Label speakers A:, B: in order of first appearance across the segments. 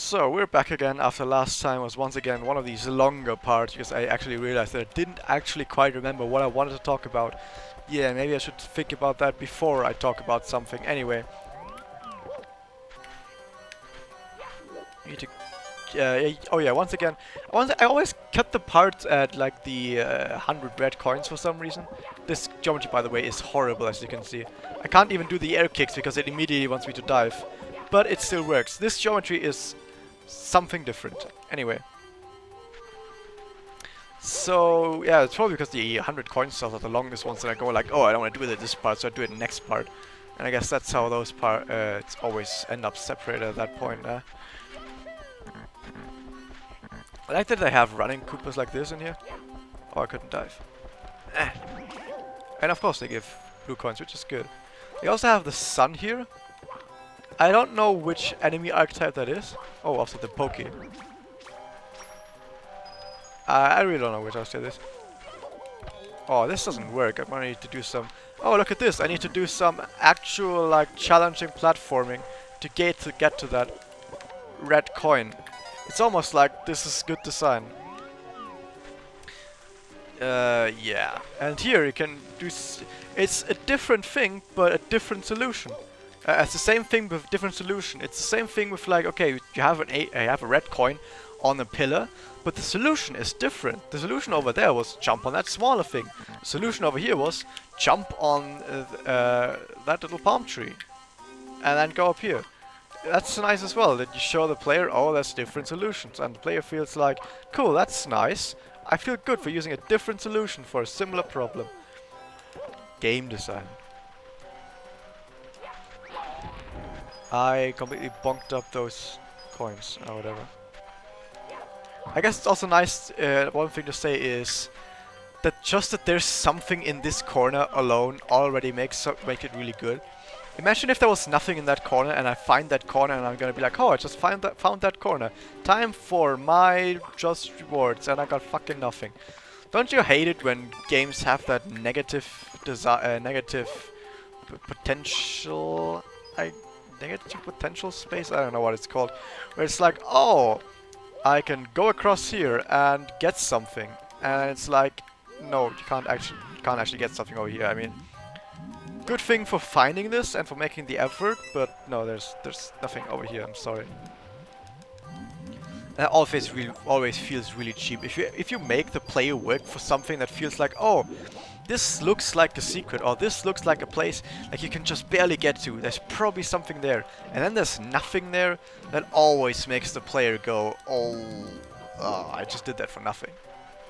A: So we're back again after last time was once again one of these longer parts because I actually realized that I didn't actually quite remember what I wanted to talk about. Yeah, maybe I should think about that before I talk about something. Anyway, need to. Oh yeah, once again, I always cut the parts at like the 100 red coins for some reason. This geometry, by the way, is horrible as you can see. I can't even do the air kicks because it immediately wants me to dive. But it still works. This geometry is something different. Anyway. So, yeah, it's probably because the 100 coin stars are the longest ones and I go like, oh, I don't want to do it at this part, so I do it in the next part. And I guess that's how those parts always end up separated at that point. I like that they have running Koopas like this in here. Oh, I couldn't dive. Eh. And of course they give blue coins, which is good. They also have the sun here. I don't know which enemy archetype that is. Oh, also the Poke. I really don't know which archetype this. Oh, this doesn't work. I'm gonna need to do some... Oh, look at this. I need to do some actual, like, challenging platforming to get to that red coin. It's almost like this is good design. Yeah. And here you can do... It's a different thing, but a different solution. It's the same thing with different solution. It's the same thing with like, okay, you have a red coin on a pillar, but the solution is different. The solution over there was jump on that smaller thing. The solution over here was jump on that little palm tree, and then go up here. That's nice as well, that you show the player, oh, there's different solutions, and the player feels like, cool, that's nice. I feel good for using a different solution for a similar problem. Game design. I completely bonked up those coins, or whatever. I guess it's also nice, one thing to say is that just that there's something in this corner alone already make it really good. Imagine if there was nothing in that corner and I find that corner and I'm gonna be like, oh, I just found that corner. Time for my just rewards, and I got fucking nothing. Don't you hate it when games have that negative potential? Negative potential space? I don't know what it's called. Where it's like, oh, I can go across here and get something, and it's like, no, you can't actually get something over here. I mean, good thing for finding this and for making the effort, but no, there's nothing over here. I'm sorry. That always feels really cheap. If you make the player work for something that feels like, oh, this looks like a secret, or this looks like a place like you can just barely get to. There's probably something there, and then there's nothing there. That always makes the player go, oh, I just did that for nothing.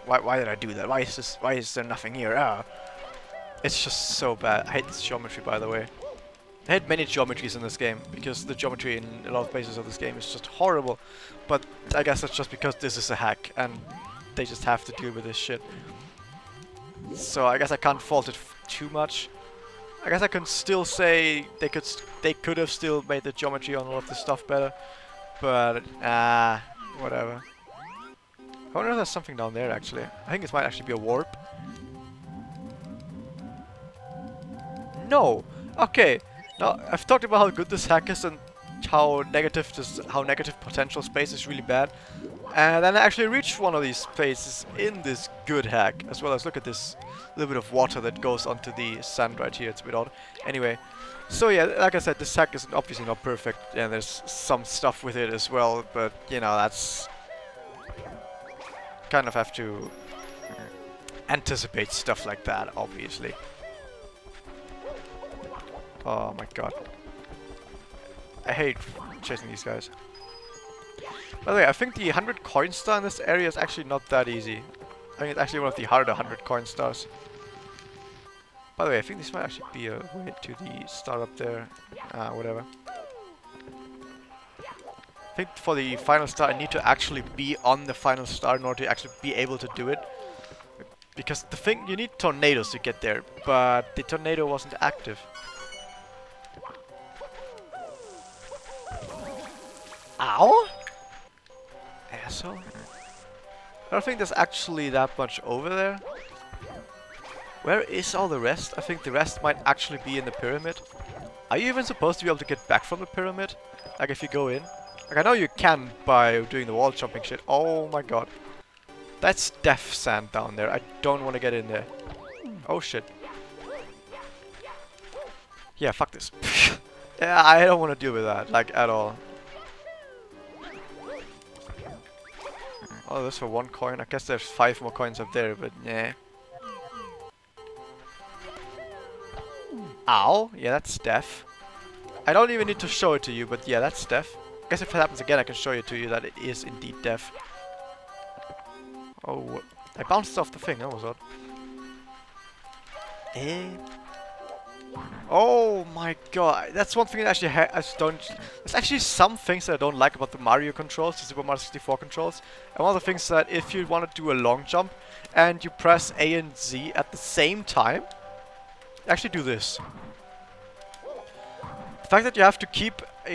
A: Why did I do that? Why is there nothing here? It's just so bad. I hate this geometry, by the way. I hate many geometries in this game, because the geometry in a lot of places of this game is just horrible. But I guess that's just because this is a hack, and they just have to deal with this shit. So I guess I can't fault it too much. I guess I can still say they could have still made the geometry on all of this stuff better. But, whatever. I wonder if there's something down there, actually. I think this might actually be a warp. No! Okay. Now, I've talked about how good this hack is and how negative potential space is really bad. And then I actually reached one of these spaces in this good hack, as well as look at this little bit of water that goes onto the sand right here. It's a bit odd. Anyway, so yeah, like I said, this hack is obviously not perfect, and there's some stuff with it as well, but you know, that's kind of have to anticipate stuff like that, obviously. Oh my god. I hate chasing these guys. By the way, I think the 100 coin star in this area is actually not that easy. I think it's actually one of the harder 100 coin stars. By the way, I think this might actually be a way to the star up there. Whatever. I think for the final star I need to actually be on the final star in order to actually be able to do it. Because the thing, you need tornadoes to get there, but the tornado wasn't active. Ow! Asshole. I don't think there's actually that much over there. Where is all the rest? I think the rest might actually be in the pyramid. Are you even supposed to be able to get back from the pyramid? Like if you go in? Like, I know you can by doing the wall jumping shit. Oh my god. That's death sand down there. I don't want to get in there. Oh shit. Yeah, fuck this. Yeah, I don't want to deal with that, like, at all. Oh, this for 1 coin. I guess there's 5 more coins up there, but nah. Ow! Yeah, that's death. I don't even need to show it to you, but yeah, that's death. I guess if it happens again, I can show it to you that it is indeed death. Oh, I bounced off the thing. That was odd. Eh? Oh my god, that's one thing that actually I just don't... There's actually some things that I don't like about the Mario controls, the Super Mario 64 controls. And one of the things that if you want to do a long jump and you press A and Z at the same time, actually do this. The fact that you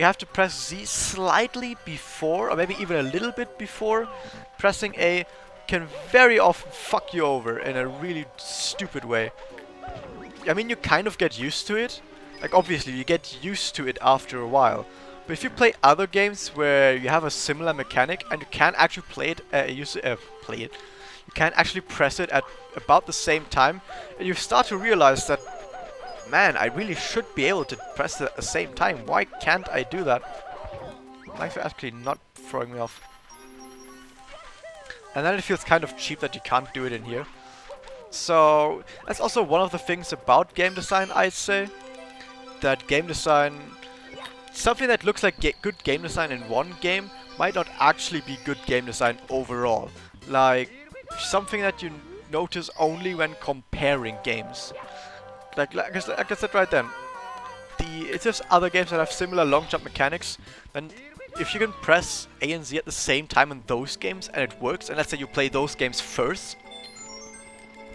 A: have to press Z slightly before, or maybe even a little bit before pressing A, can very often fuck you over in a really stupid way. I mean, you kind of get used to it. Like, obviously, you get used to it after a while. But if you play other games where you have a similar mechanic and you can actually play it, you can actually press it at about the same time, and you start to realize that, man, I really should be able to press it at the same time. Why can't I do that? Thanks for actually not throwing me off. And then it feels kind of cheap that you can't do it in here. So, that's also one of the things about game design, I'd say. That game design... Something that looks like good game design in one game might not actually be good game design overall. Like, something that you notice only when comparing games. Like I said right then. It's just other games that have similar long jump mechanics. And if you can press A and Z at the same time in those games and it works, and let's say you play those games first,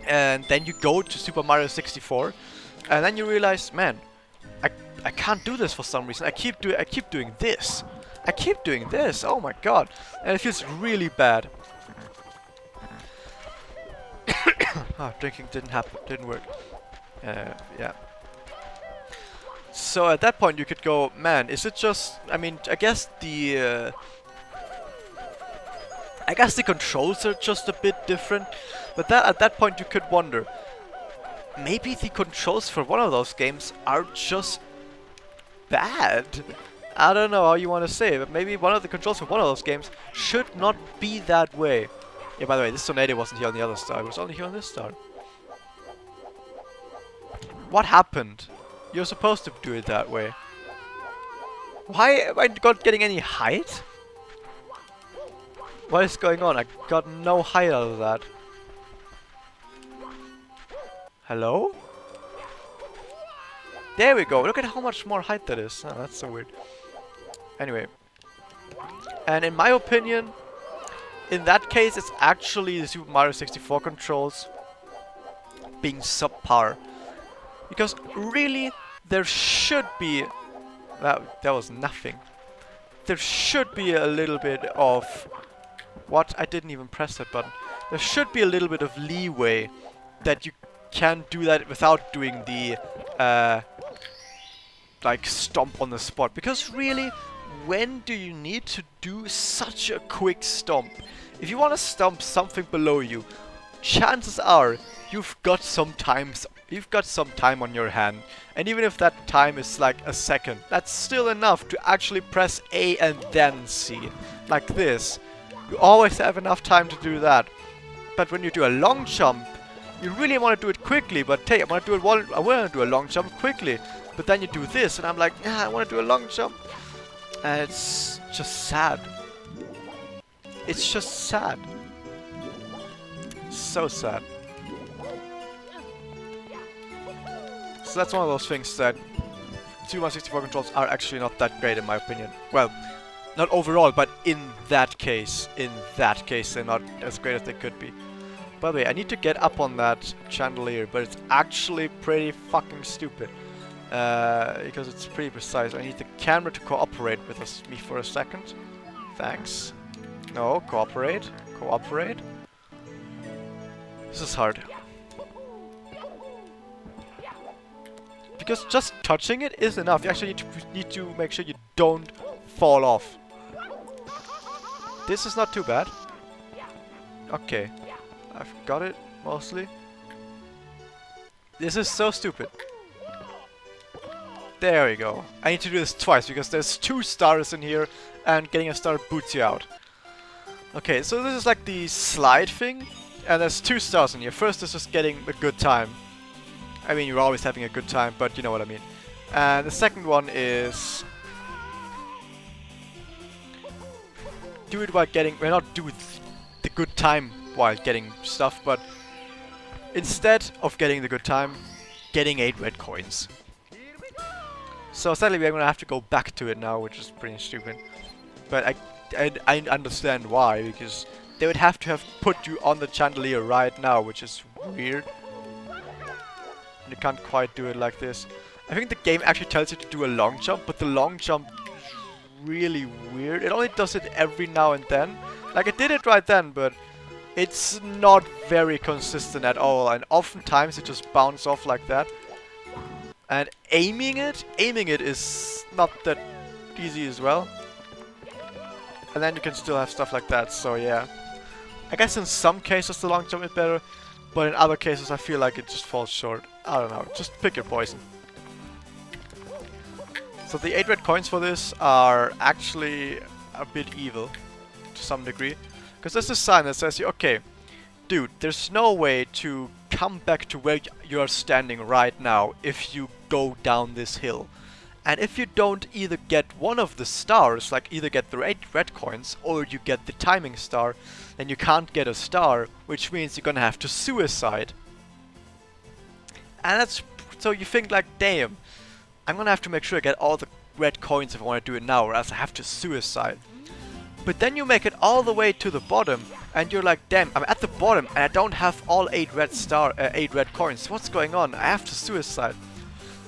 A: and then you go to Super Mario 64, and then you realize, man, I can't do this for some reason. I keep doing this. I keep doing this. Oh my god, and it feels really bad. Drinking didn't work. Yeah. So at that point you could go, man, is it just? I mean, I guess the controls are just a bit different, but at that point you could wonder, maybe the controls for one of those games are just bad. I don't know how you want to say it, but maybe one of the controls for one of those games should not be that way. Yeah, by the way, this tornado wasn't here on the other star, it was only here on this star. What happened? You're supposed to do it that way. Why am I not getting any height? What is going on? I got no height out of that. Hello? There we go. Look at how much more height that is. Oh, that's so weird. Anyway. And in my opinion, in that case, it's actually the Super Mario 64 controls being subpar. Because really, there should be... That was nothing. There should be a little bit of... What? I didn't even press that button. There should be a little bit of leeway that you can do that without doing the like stomp on the spot. Because really, when do you need to do such a quick stomp? If you want to stomp something below you, chances are you've got some time on your hand. And even if that time is like a second, that's still enough to actually press A and then C. Like this. You always have enough time to do that. But when you do a long jump, you really want to do it quickly, but hey, I want to do a long jump quickly. But then you do this, and I'm like, yeah, I want to do a long jump. And it's just sad. It's just sad. So sad. So that's one of those things that Super Mario 64 controls are actually not that great in my opinion. Well, not overall, but in that case, they're not as great as they could be. By the way, I need to get up on that chandelier, but it's actually pretty fucking stupid. Because it's pretty precise. I need the camera to cooperate with me for a second. Thanks. No, cooperate. Cooperate. This is hard. Because just touching it is enough. You actually need to make sure you don't fall off. This is not too bad. Okay. I've got it, mostly. This is so stupid. There we go. I need to do this twice because there's 2 stars in here and getting a star boots you out. Okay, so this is like the slide thing, and there's 2 stars in here. First is just getting a good time. I mean, you're always having a good time, but you know what I mean. And the second one is... do it while getting... well, not do the good time while getting stuff, but instead of getting the good time, getting 8 red coins. So sadly we're gonna have to go back to it now, which is pretty stupid. But I understand why, because they would have to have put you on the chandelier right now, which is weird. You can't quite do it like this. I think the game actually tells you to do a long jump, but the long jump is really weird. It only does it every now and then. Like, it did it right then, but it's not very consistent at all, and oftentimes it just bounces off like that. And aiming it is not that easy as well. And then you can still have stuff like that, so yeah. I guess in some cases the long jump is better, but in other cases I feel like it just falls short. I don't know, just pick your poison. So the 8 red coins for this are actually a bit evil, to some degree. Because there's a sign that says, okay, dude, there's no way to come back to where you are standing right now if you go down this hill. And if you don't either get one of the stars, like either get the 8 red coins or you get the timing star, then you can't get a star, which means you're gonna have to suicide. And that's... so you think like, damn, I'm gonna have to make sure I get all the red coins if I want to do it now, or else I have to suicide. But then you make it all the way to the bottom, and you're like, damn, I'm at the bottom and I don't have all 8 red coins. What's going on? I have to suicide.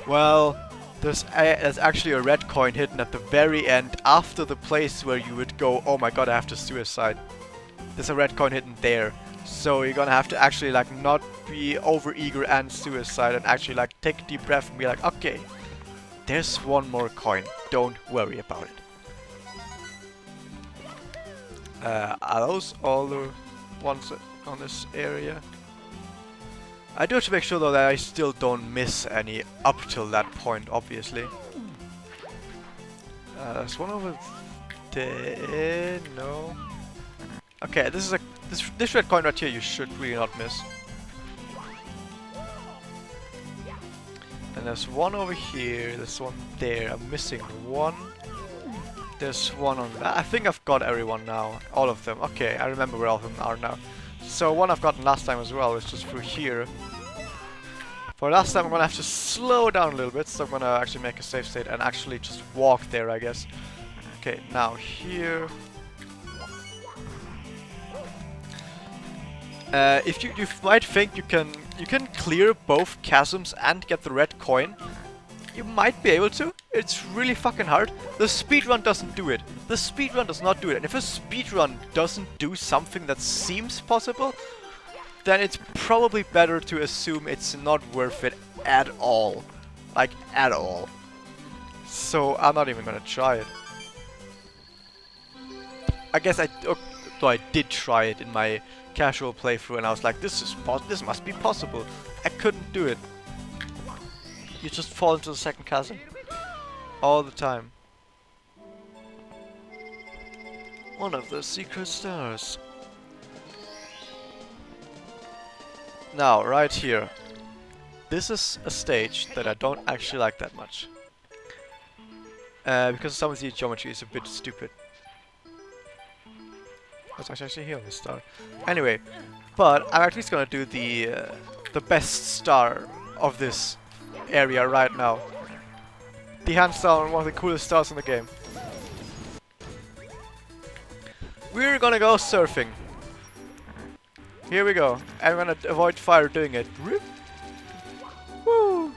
A: Well, there's actually a red coin hidden at the very end, after the place where you would go, oh my god, I have to suicide. There's a red coin hidden there. So you're gonna have to actually like not be over eager and suicide, and actually like take a deep breath and be like, okay, there's one more coin. Don't worry about it. Are those all the ones on this area? I do have to make sure though that I still don't miss any up till that point, obviously. There's one over there. No. Okay, this is this red coin right here. You should really not miss. And there's one over here. There's one there. I'm missing one. There's one on that. I think I've got everyone now. All of them. Okay, I remember where all of them are now. So one I've gotten last time as well, is just through here. For last time I'm gonna have to slow down a little bit, so I'm gonna actually make a save state and actually just walk there, I guess. Okay, now here. If you might think you can clear both chasms and get the red coin. You might be able to. It's really fucking hard. The speedrun doesn't do it. The speedrun does not do it. And if a speedrun doesn't do something that seems possible, then it's probably better to assume it's not worth it at all. Like, at all. So, I'm not even gonna try it. I guess though I did try it in my casual playthrough, and I was like, this must be possible. I couldn't do it. You just fall into the second chasm. All the time. One of the secret stars. Now, right here. This is a stage that I don't actually like that much. Because some of the geometry is a bit stupid. What's actually here on the star? Anyway, but I'm at least gonna do the best star of this area right now. The hands down one of the coolest stars in the game. We're gonna go surfing. Here we go. I'm gonna avoid fire doing it. Woo!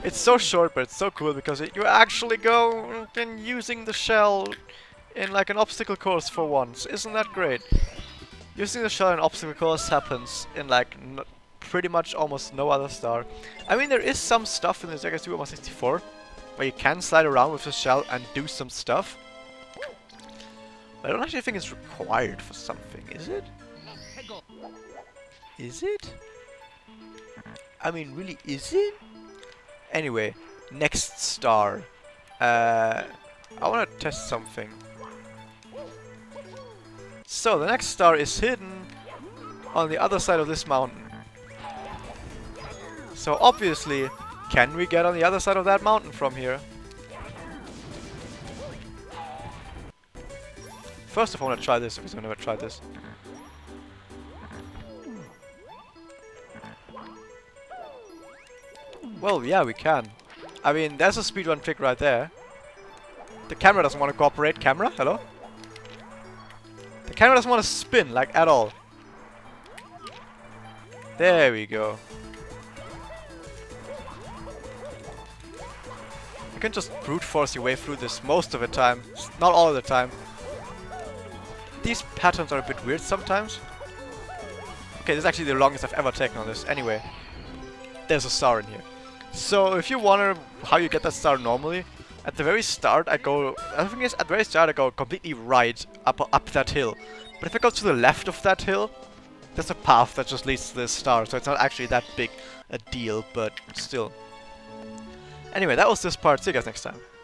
A: It's so short, but it's so cool because you actually go and using the shell in like an obstacle course for once. Isn't that great? Using the shell in an obstacle course happens in like pretty much almost no other star. I mean, there is some stuff in the Sega Super Mario 64 where you can slide around with the shell and do some stuff. I don't actually think it's required for something, is it? Is it? I mean, really, is it? Anyway, next star. I want to test something. So, the next star is hidden on the other side of this mountain. So, obviously, can we get on the other side of that mountain from here? First of all, I want to try this because I've never tried this. Well, yeah, we can. I mean, there's a speedrun trick right there. The camera doesn't want to cooperate. Camera? Hello? The camera doesn't want to spin, like, at all. There we go. You can just brute force your way through this most of the time. Not all of the time. These patterns are a bit weird sometimes. Okay, this is actually the longest I've ever taken on this. Anyway, there's a star in here. So, if you wonder how you get that star normally, at the very start I go... I think it's at the very start I go completely right up that hill. But if I go to the left of that hill, there's a path that just leads to this star, so it's not actually that big a deal, but still. Anyway, that was this part. See you guys next time.